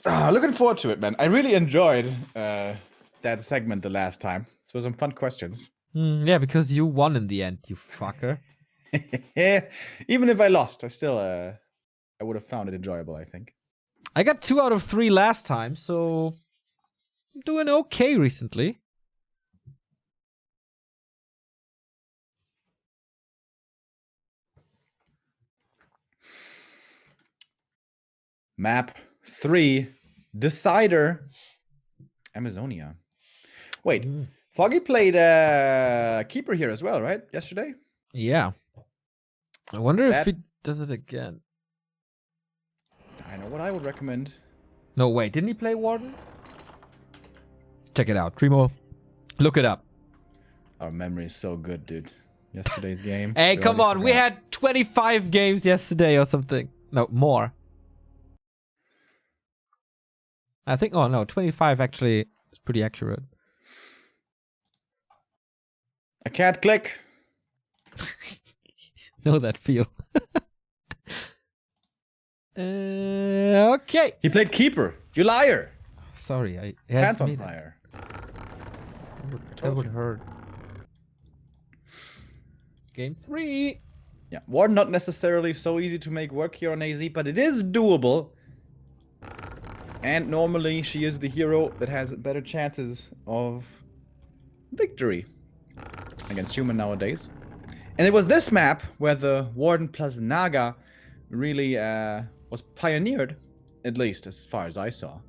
Looking forward to it, man. I really enjoyed that segment the last time. So some fun questions. Yeah, because you won in the end, you fucker. Even if I lost, I still I would have found it enjoyable, I think. I got 2 out of 3 last time, so I'm doing okay recently. Map 3, Decider, Amazonia. Wait, Foggy played Keeper here as well, right? Yesterday? Yeah. I wonder if he does it again. I know what I would recommend. No, wait, didn't he play Warden? Check it out, Remo. Look it up. Our memory is so good, dude. Yesterday's game. Hey, come on, we had 25 games yesterday or something. No, more. I think, oh no, 25 actually is pretty accurate. I can't click. Know that feel. Okay. He played Keeper. You liar. Sorry, I Hands on fire. That would hurt. Game 3. Yeah, Warden not necessarily so easy to make work here on AZ, but it is doable. And normally she is the hero that has better chances of victory against human nowadays. And it was this map where the Warden plus Naga really was pioneered, at least as far as I saw.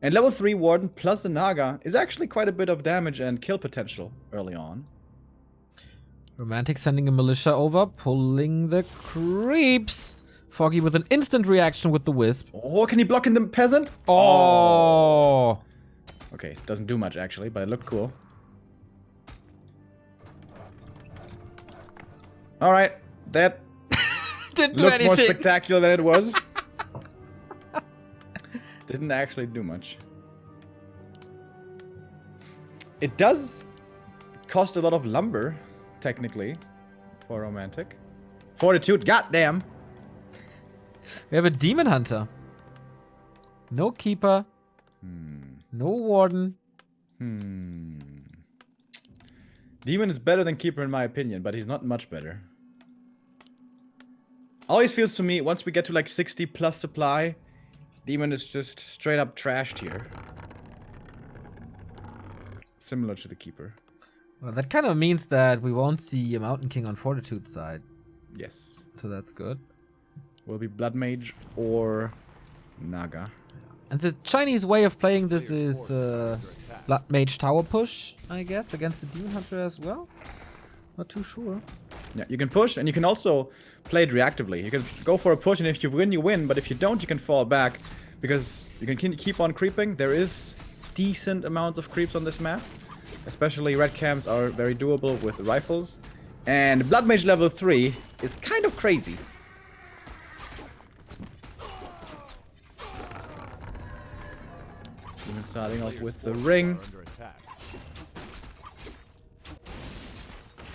And level 3 Warden plus the Naga is actually quite a bit of damage and kill potential early on. Romantic sending a militia over, pulling the creeps. Foggy with an instant reaction with the Wisp. Oh, can he block in the Peasant? Oh! Okay, doesn't do much actually, but it looked cool. Alright, that Didn't do looked anything. more spectacular than it was. Didn't actually do much. It does cost a lot of lumber, technically, for Romantic. Fortitude, goddamn! We have a Demon Hunter. No Keeper. No Warden. Demon is better than Keeper in my opinion, but he's not much better. Always feels to me, once we get to like 60 plus supply, Demon is just straight up trashed here. Similar to the Keeper. Well, that kind of means that we won't see a Mountain King on Fortitude side. Yes. So that's good. Will be Blood Mage or Naga. And the Chinese way of playing this Player's is forces are under attack. Blood Mage Tower Push, I guess, against the Demon Hunter as well. Not too sure. Yeah, you can push, and you can also play it reactively. You can go for a push, and if you win, you win. But if you don't, you can fall back, because you can keep on creeping. There is decent amounts of creeps on this map. Especially red camps are very doable with rifles. And Blood Mage level 3 is kind of crazy. Even starting off with the ring. Under attack.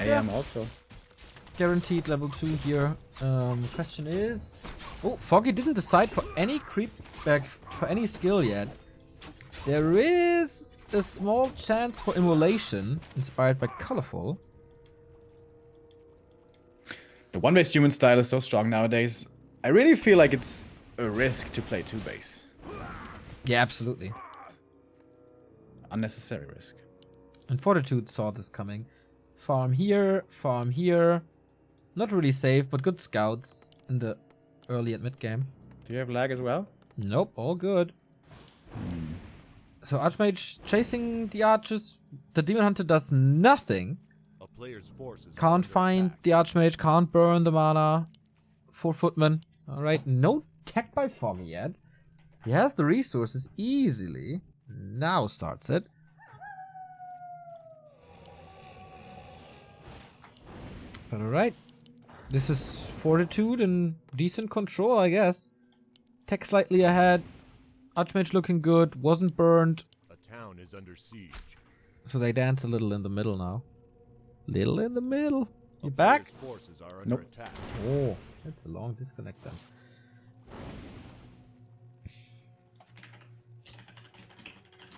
AM also. Guaranteed level 2 here. Question is... Oh, Foggy didn't decide for any creep back for any skill yet. There is a small chance for immolation, inspired by Colorful. The one-base human style is so strong nowadays. I really feel like it's a risk to play two-base. Yeah, absolutely. Unnecessary risk. And Fortitude saw this coming. Farm here, farm here. Not really safe, but good scouts in the early and mid game. Do you have lag as well? Nope, all good. So Archmage chasing the archers. The Demon Hunter does nothing. A player's forces are Can't under find attack. the Archmage, can't burn the mana. 4 footman. Alright, no tech by Foggy yet. He has the resources easily. Now starts it. But alright. This is Fortitude and decent control, I guess. Tech slightly ahead. Archmage looking good. Wasn't burned. A town is under siege. So they dance a little in the middle now. Little in the middle. You A back? player's forces are under Nope. attack. Oh, that's a long disconnect then.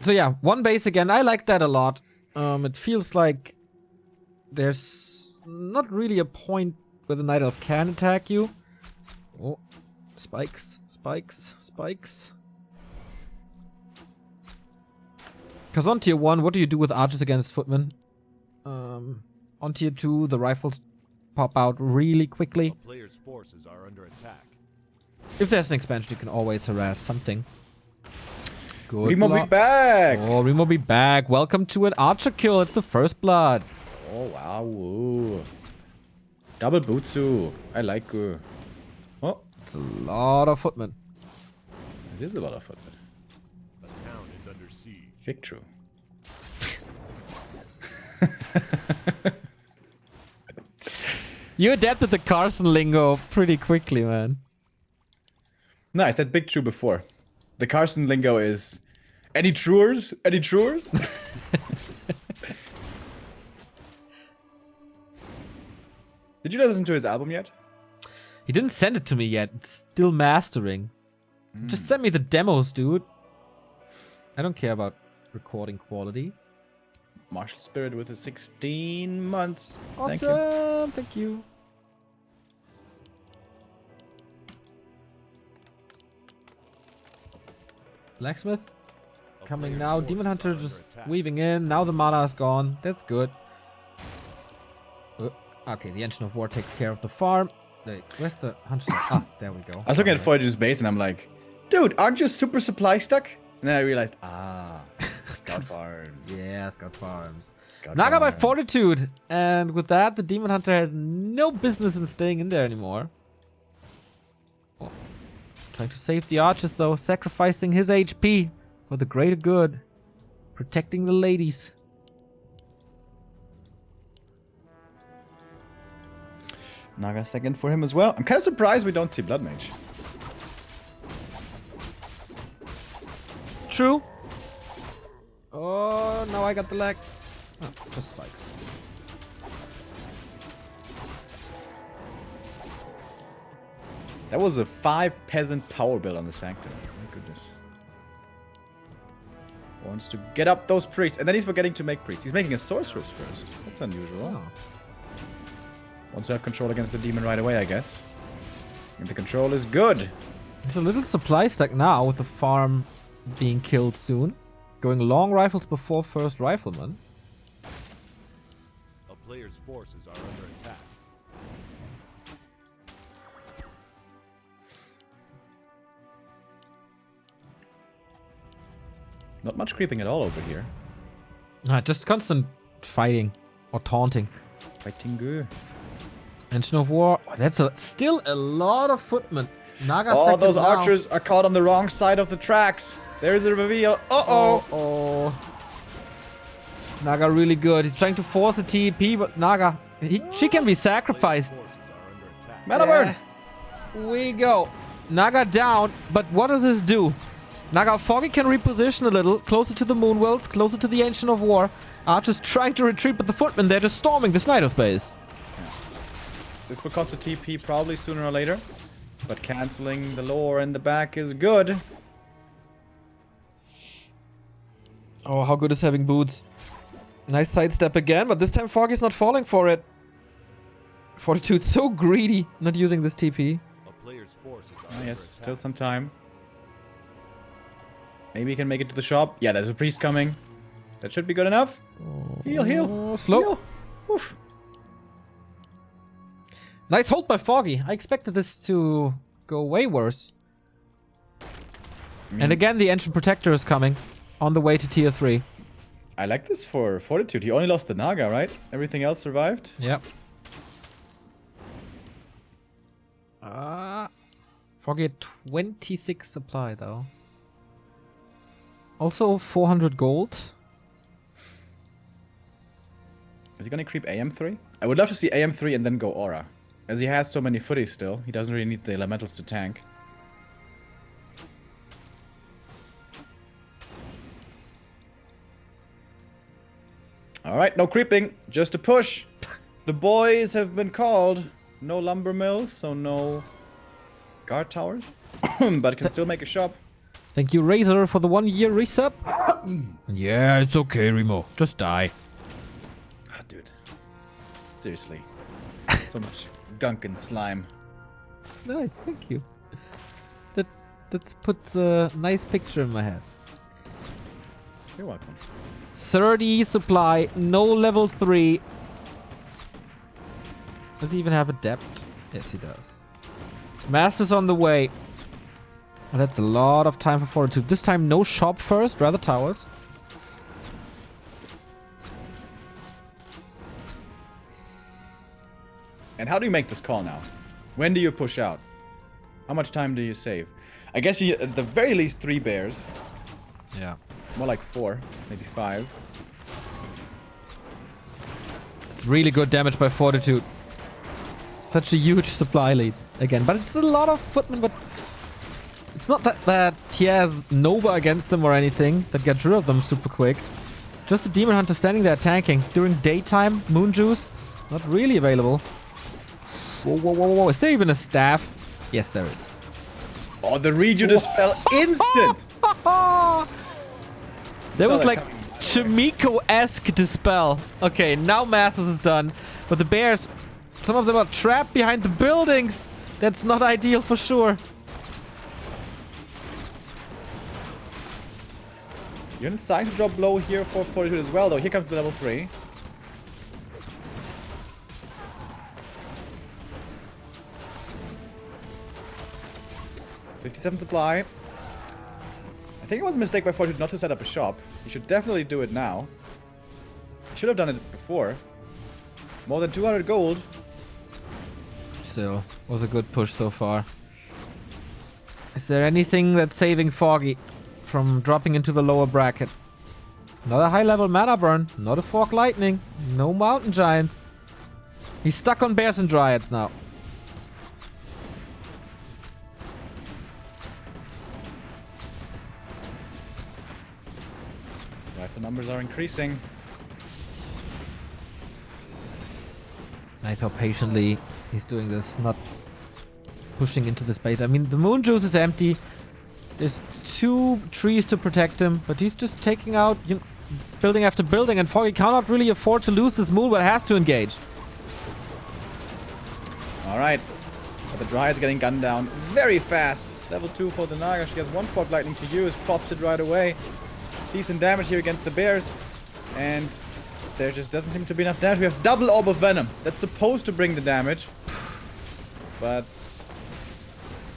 So yeah, one base again. I like that a lot. It feels like there's not really a point where the Night Elf can attack you. Oh, spikes, spikes, spikes. Because on tier 1, what do you do with archers against footmen? On tier 2, the rifles pop out really quickly. A player's forces are under attack. If there's an expansion, you can always harass something. Good Remo be luck. back! Oh, Remo be back. Welcome to an archer kill. It's the first blood. Oh, wow. Woo. Double Butsu. I like Oh, It's a lot of footmen. it is a lot of footmen. A town is under siege. Big true. You adapted the Carson lingo pretty quickly, man. No, I said big true before. The Carson lingo is... Any truers? Any truers? Did you listen to his album yet? He didn't send it to me yet. It's still mastering. Just send me the demos, dude. I don't care about recording quality. Martial Spirit with the 16 months. Awesome. Thank you. Thank you. Blacksmith A coming player's now. Demon forces Hunter are under just attack. weaving in. Now the mana is gone. That's good. Okay, the Engine of War takes care of the farm. Where's the Hunter? Ah, there we go. I was looking at Alright. Fortitude's base and I'm like, dude, aren't you super supply stuck? And then I realized, Scout Farms. Yeah, Scout Farms. Scout Naga by Farms. Fortitude. And with that, the Demon Hunter has no business in staying in there anymore. Oh. Trying to save the archers, though. Sacrificing his HP for the greater good. Protecting the ladies. Naga second for him as well. I'm kind of surprised we don't see Blood Mage. True. Oh, now I got the lag. Oh, just spikes. That was a 5 peasant power build on the Sanctum. My goodness. Wants to get up those priests. And then he's forgetting to make priests. He's making a sorceress first. That's unusual. Oh. Wants to have control against the demon right away, I guess. And the control is good. There's a little supply stack now with the farm being killed soon. Going long rifles before first rifleman. A player's forces are under attack. Not much creeping at all over here. Just constant fighting or taunting. Fighting good. Engine of War. Oh, that's still a lot of footmen. Naga Oh, second those now. archers are caught on the wrong side of the tracks. There's a reveal. Uh-oh. Oh. Naga really good. He's trying to force a TP, but Naga, she can be sacrificed. Forces are under attack. Mana burn. We go. Naga down, but what does this do? Naga Foggy can reposition a little, closer to the Moonwells, closer to the Ancient of War. Archers trying to retreat, but the footmen, they're just storming this Knight of Base. This will cost a TP probably sooner or later. But canceling the lore in the back is good. Oh, how good is having boots? Nice sidestep again, but this time Foggy's not falling for it. Fortitude so greedy, not using this TP. A player's forces are Oh, under yes, attack. still some time. Maybe he can make it to the shop. Yeah, there's a priest coming. That should be good enough. Heal, heal. Oh, slow. Heal. Oof. Nice hold by Foggy. I expected this to go way worse. And again, the Ancient Protector is coming on the way to tier 3. I like this for Fortitude. He only lost the Naga, right? Everything else survived. Yep. Foggy at 26 supply though. Also 400 gold. Is he gonna creep AM3? I would love to see AM3 and then go Aura. As he has so many footies still, he doesn't really need the elementals to tank. Alright, no creeping, just a push. The boys have been called. No lumber mills, so no guard towers. But can still make a shop. Thank you, Razor, for the 1-year resub. Yeah, it's okay, Remo. Just die. Ah, dude. Seriously. So much gunk and slime. Nice, thank you. That puts a nice picture in my head. You're welcome. 30 supply, no level 3. Does he even have a depth? Yes, he does. Master's on the way. Well, that's a lot of time for Fortitude. This time, no shop first, rather towers. And how do you make this call now? When do you push out? How much time do you save? I guess you at the very least 3 bears. Yeah. More like 4, maybe 5. It's really good damage by Fortitude. Such a huge supply lead again. But it's a lot of footmen, but it's not that he has Nova against them or anything that gets rid of them super quick. Just a Demon Hunter standing there tanking. During daytime, Moon Juice, not really available. Whoa, whoa, whoa, whoa. Is there even a staff? Yes, there is. Oh, the Read You Dispel instant! There was that like coming Chimiko-esque dispel. Okay, now Masters is done. But the bears, some of them are trapped behind the buildings. That's not ideal for sure. You're starting to drop low here for Fortitude as well, though. Here comes the level 3. $57 supply. I think it was a mistake by Fortitude not to set up a shop. He should definitely do it now. He should have done it before. More than 200 gold. Still, was a good push so far. Is there anything that's saving Foggy from dropping into the lower bracket? Not a high-level mana burn, not a Fork Lightning, no Mountain Giants. He's stuck on Bears and Dryads now. Rifle numbers are increasing. Nice how patiently he's doing this, not pushing into the space. I mean, the Moon Juice is empty. There's 2 trees to protect him, but he's just taking out building after building, and Foggy cannot really afford to lose this moon, but has to engage. Alright. But the Dryad's getting gunned down very fast. Level 2 for the Naga. She has 1 Fog Lightning to use, pops it right away. Decent damage here against the Bears. And there just doesn't seem to be enough damage. We have double Orb of Venom. That's supposed to bring the damage. But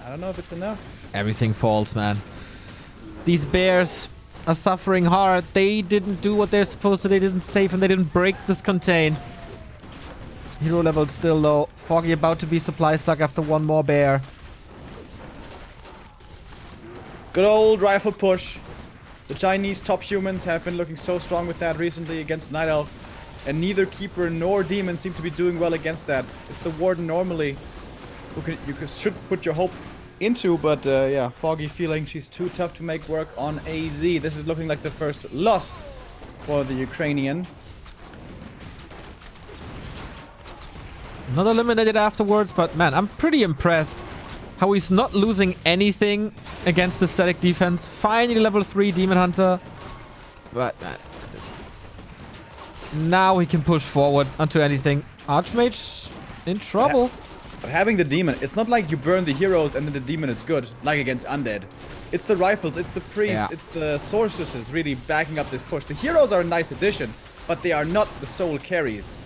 I don't know if it's enough. Everything falls, man. These Bears are suffering hard. They didn't do what they're supposed to. They didn't save and they didn't break this contain. Hero level still low. Foggy about to be supply stuck after 1 more bear. Good old rifle push. The Chinese top humans have been looking so strong with that recently against Night Elf. And neither Keeper nor Demon seem to be doing well against that. It's the Warden normally who should put your hope into, but yeah, Foggy feeling she's too tough to make work on AZ. This is looking like the first loss for the Ukrainian. Not eliminated afterwards, but man, I'm pretty impressed how he's not losing anything against the static defense. Finally level 3 Demon Hunter. But man, now he can push forward onto anything. Archmage in trouble. But having the Demon, it's not like you burn the heroes and then the Demon is good, like against Undead. It's the rifles, it's the priests, it's the sorceresses really backing up this push. The heroes are a nice addition, but they are not the sole carries.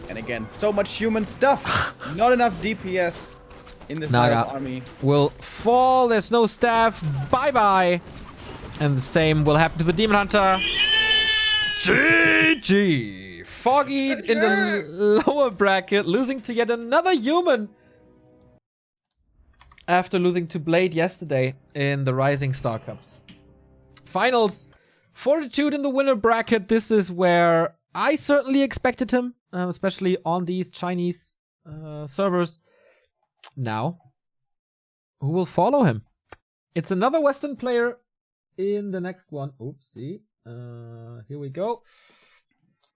And again, so much human stuff. Not enough DPS in this Naga army. Will fall. There's no staff. Bye-bye. And the same will happen to the Demon Hunter. GG. Foggy in the lower bracket, losing to yet another human. After losing to Blade yesterday in the Rising Star Cups. Finals. Fortitude in the winner bracket. This is where I certainly expected him. Especially on these Chinese servers. Now, who will follow him? It's another Western player in the next one. Oopsie. Here we go.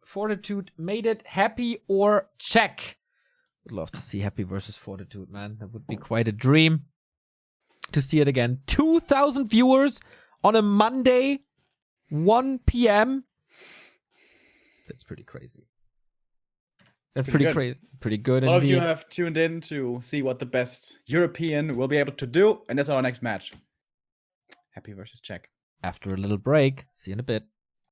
Fortitude made it. Happy or check? Would love to see Happy versus Fortitude, man. That would be quite a dream to see it again. 2,000 viewers on a Monday, 1 p.m. That's pretty crazy. That's pretty crazy. Pretty good. A lot of you have tuned in to see what the best European will be able to do, and that's our next match. Happy versus check. After a little break. See you in a bit.